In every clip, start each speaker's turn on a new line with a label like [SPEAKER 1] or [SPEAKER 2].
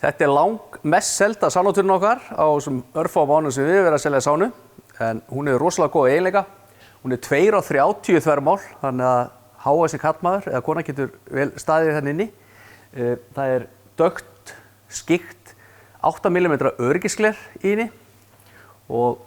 [SPEAKER 1] Þetta mest selda sánatúrin okkar á þessum örfáum mánuðum sem við verðum að selja sánu. En hún er rosalega góð eiginleika. Hún er 2,30 þvermál, þannig að hávaxinn karlmaður eða kona getur vel staðið þarna inni. Það er dökkt, skikkt, 8 mm öryggisgler í henni og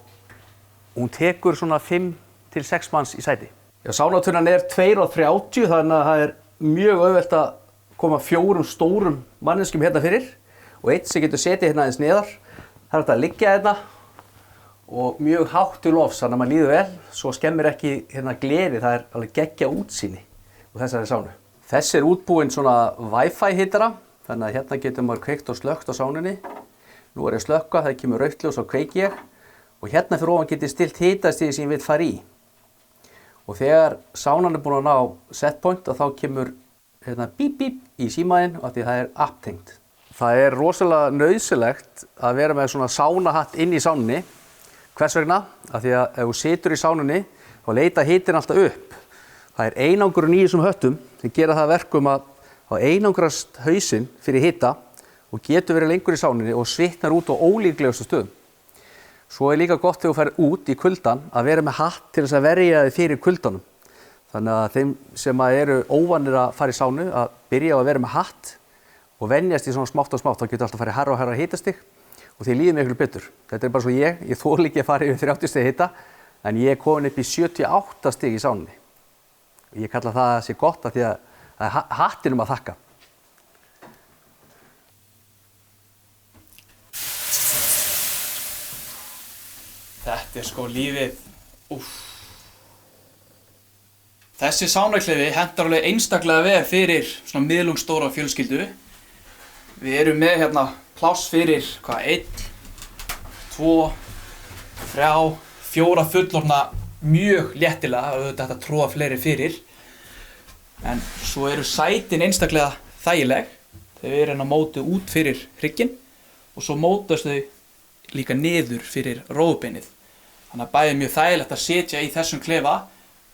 [SPEAKER 1] hún tekur svona 5 til 6 manns í sæti. Sánatúran er 2,30 þannig að það er mjög auðvelt að koma 4 stórum manneskjum hérna fyrir og einn sem getur setið hérna aðeins neðar. Það er hægt að liggja hérna og mjög hátt til lofts þannig að maður líður vel, svo skemmir ekki hérna gleri, það er alveg geggja útsýni úr þessari sánu. Þessi er útbúinn svona Wi-Fi hitara, þannig að hérna getur maður kveikt og slökkt á sánunni. Nú er ég að slökkva, það kemur rautt ljós og kveiki ég og hérna fyrir ofan get ég stillt hitastigið sem ég vil fara í. Og þegar sánan er búin að ná setpoint og þá kemur hérna bíp bíp í símaðinn og því það er apptengt. Það er rosalega nauðsynlegt að vera með svona sánahatt inn í sánunni. Hvers vegna? Af því að ef þú situr í sánunni þá leita hitinn alltaf upp. Það er einangrun í þessum höttum sem gera það verkum að þá einangrast hausinn fyrir hita og getur verið lengur í sánunni og svitnar út á ólíklegustu stöðum. Svo er líka gott þegar þú ferð út í kuldann að vera með hatt til þess að verja þig fyrir kuldanum. Þannig að þeim sem eru óvanir að fara í sánu að byrja á að vera með hatt og venjast í svona smátt og smátt, þá getur alltaf farið hærra og hærra hitastig og því líður miklu betur. Þetta er bara svo ég þoli ekki að fara yfir 30 stig hita en ég er komin upp í 78 stig í sánunni. Ég kalla það að sé gott af því að það er hattinum að þakka.
[SPEAKER 2] Þetta er sko lífið. Þessi sánaklefi hentar alveg einstaklega vel fyrir svona miðlungsstóra fjölskyldu. Við erum með hérna pláss fyrir 1, 2, 3, 4 fullorðna mjög léttilega, auðvitað þetta tróða fleiri fyrir. En svo eru sætin einstaklega þægileg. Þau eru hérna mótuð út fyrir hrygginn og svo mótast þau líka niður fyrir rófubeinið. Þannig að bæði mjög þægilegt að sitja í þessum klefa,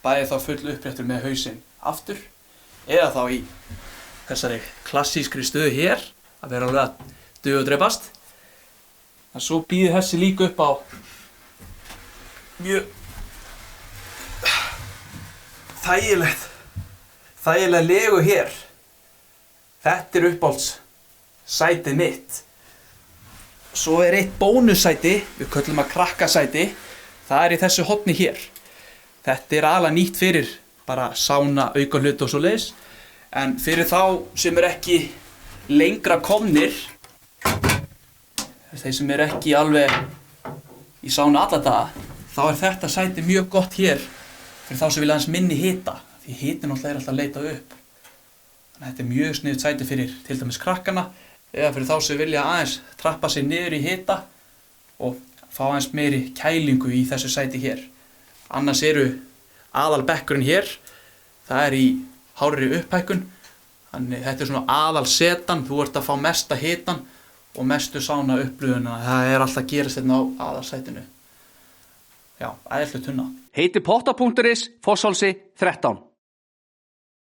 [SPEAKER 2] bæði þá full uppréttur með hausinn aftur eða þá í þessari klassískri stöðu hér að vera alveg að duga og dreipast. En svo býður þessi líka upp á mjög þægilega legu hér. Þetta er uppáhalds sætið mitt. Svo er eitt bónussæti, við köllum að krakkasæti, það er í þessu horni hér. Þetta er aðalega nýtt fyrir bara sána, auka hluti og svoleiðis, en fyrir þá sem er ekki lengra komnir, þeir sem er ekki alveg í sánu alla daga, þá er þetta sæti mjög gott hér fyrir þá sem vilja aðeins minni hita, því hitin náttúrulega er alltaf að leita upp. Þannig að þetta er mjög sniðugt sæti fyrir til dæmis krakkana, eða fyrir þá sem vilja aðeins trappa sig niður í hita og fá aðeins meiri kælingu í þessu sæti hér. Annars eru aðalbekkurinn hér, það er í hárri upphækkun, þannig þetta er svona aðalsetan, þú ert að fá mesta hitan og mestu sána upplifuna, það er alltaf að gerast hérna á aðalsætinu. Já, æðisleg tunna.
[SPEAKER 1] Heiti potta.is, Fosshálsi 13.